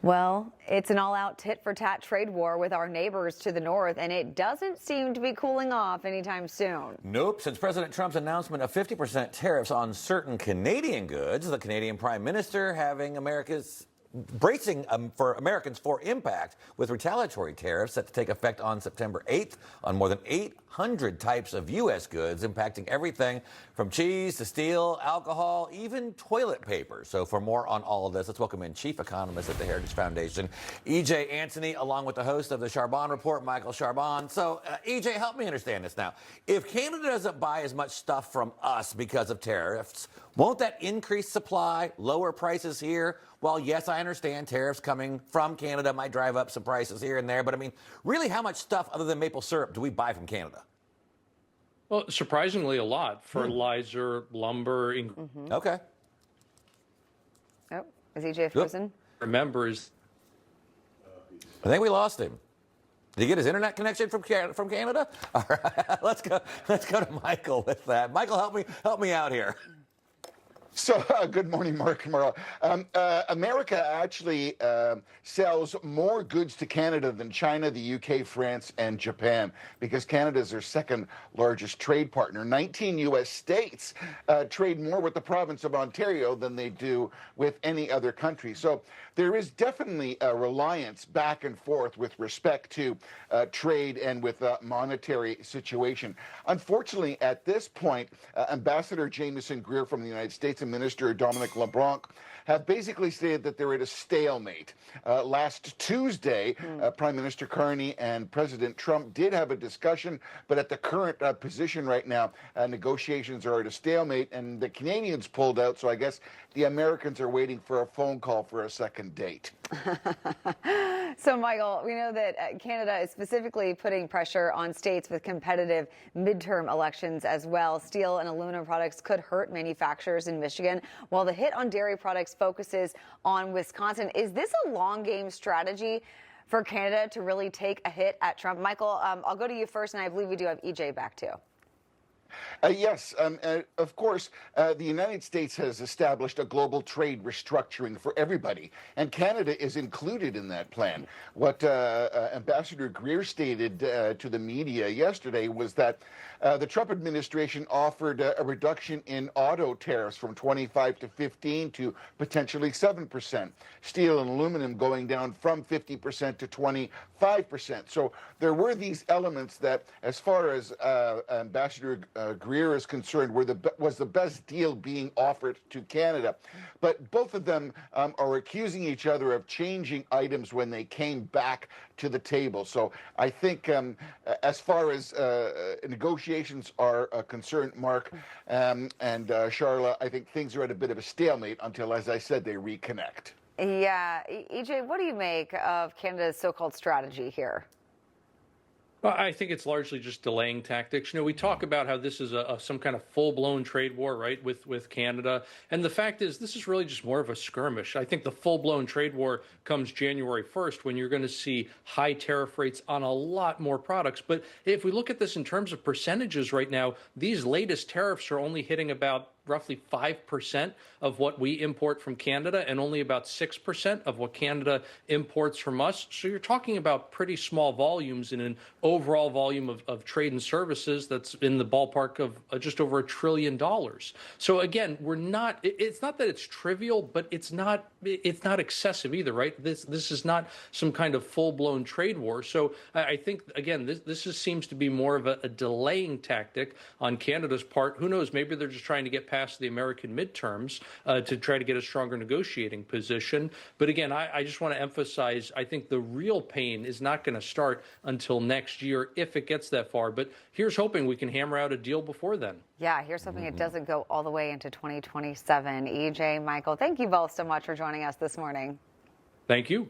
Well, it's an all-out tit-for-tat trade war with our neighbors to the north, and it doesn't seem to be cooling off anytime soon. Nope. Since President Trump's announcement of 50% tariffs on certain Canadian goods, the Canadian Prime Minister having bracing for Americans for impact with retaliatory tariffs set to take effect on September 8th on more than 800 types of U.S. goods, impacting everything from cheese to steel, alcohol, even toilet paper. So for more on all of this, let's welcome in Chief Economist at the Heritage Foundation, E.J. Anthony, along with the host of the Charbon Report, Michael Charbon. So, E.J., help me understand this now. If Canada doesn't buy as much stuff from us because of tariffs, won't that increase supply, lower prices here? Well, yes, I understand tariffs coming from Canada might drive up some prices here and there, but I mean, really, how much stuff other than maple syrup do we buy from Canada? Well, surprisingly, a lot. Fertilizer, lumber. Okay. Oh, is EJ frozen? Remember, is I think we lost him. Did he get his internet connection from Canada? All right, let's go to Michael with that. Michael, help me out here. So, good morning, Mark and Mara. America actually sells more goods to Canada than China, the UK, France, and Japan, because Canada is their second largest trade partner. 19 U.S. states trade more with the province of Ontario than they do with any other country. So there is definitely a reliance back and forth with respect to trade and with the monetary situation. Unfortunately, at this point, Ambassador Jamieson Greer from the United States and Minister Dominic LeBlanc have basically stated that they're at a stalemate. Last Tuesday, Prime Minister Carney and President Trump did have a discussion, but at the current position right now, negotiations are at a stalemate, and the Canadians pulled out, so I guess the Americans are waiting for a phone call for a second date. So, Michael, we know that Canada is specifically putting pressure on states with competitive midterm elections as well. Steel and aluminum products could hurt manufacturers in Michigan, while the hit on dairy products focuses on Wisconsin. Is this a long game strategy for Canada to really take a hit at Trump? Michael, I'll go to you first, and I believe we do have EJ back too. Yes, of course, the United States has established a global trade restructuring for everybody, and Canada is included in that plan. What Ambassador Greer stated to the media yesterday was that the Trump administration offered a reduction in auto tariffs from 25 to 15 to potentially 7%. Steel and aluminum going down from 50% to 25%. So there were these elements that, as far as Ambassador Greer is concerned, was the best deal being offered to Canada. But both of them are accusing each other of changing items when they came back to the table. So I think as far as negotiations are concerned, Mark and Charla, I think things are at a bit of a stalemate until, as I said, they reconnect. Yeah. EJ, what do you make of Canada's so-called strategy here? Well, I think it's largely just delaying tactics. You know, we talk about how this is some kind of full-blown trade war, right, with Canada. And the fact is, this is really just more of a skirmish. I think the full-blown trade war comes January 1st, when you're going to see high tariff rates on a lot more products. But if we look at this in terms of percentages right now, these latest tariffs are only hitting about roughly 5% of what we import from Canada and only about 6% of what Canada imports from us. So you're talking about pretty small volumes in an overall volume of trade and services that's in the ballpark of just over $1 trillion. So again, it's not that it's trivial, but it's not excessive either, right? This is not some kind of full-blown trade war. So I think, again, this seems to be more of a delaying tactic on Canada's part. Who knows? Maybe they're just trying to get past the American midterms to try to get a stronger negotiating position. But again, I just want to emphasize, I think the real pain is not going to start until next year if it gets that far. But here's hoping we can hammer out a deal before then. Yeah, here's hoping it doesn't go all the way into 2027. EJ, Michael, thank you both so much for joining us this morning. Thank you.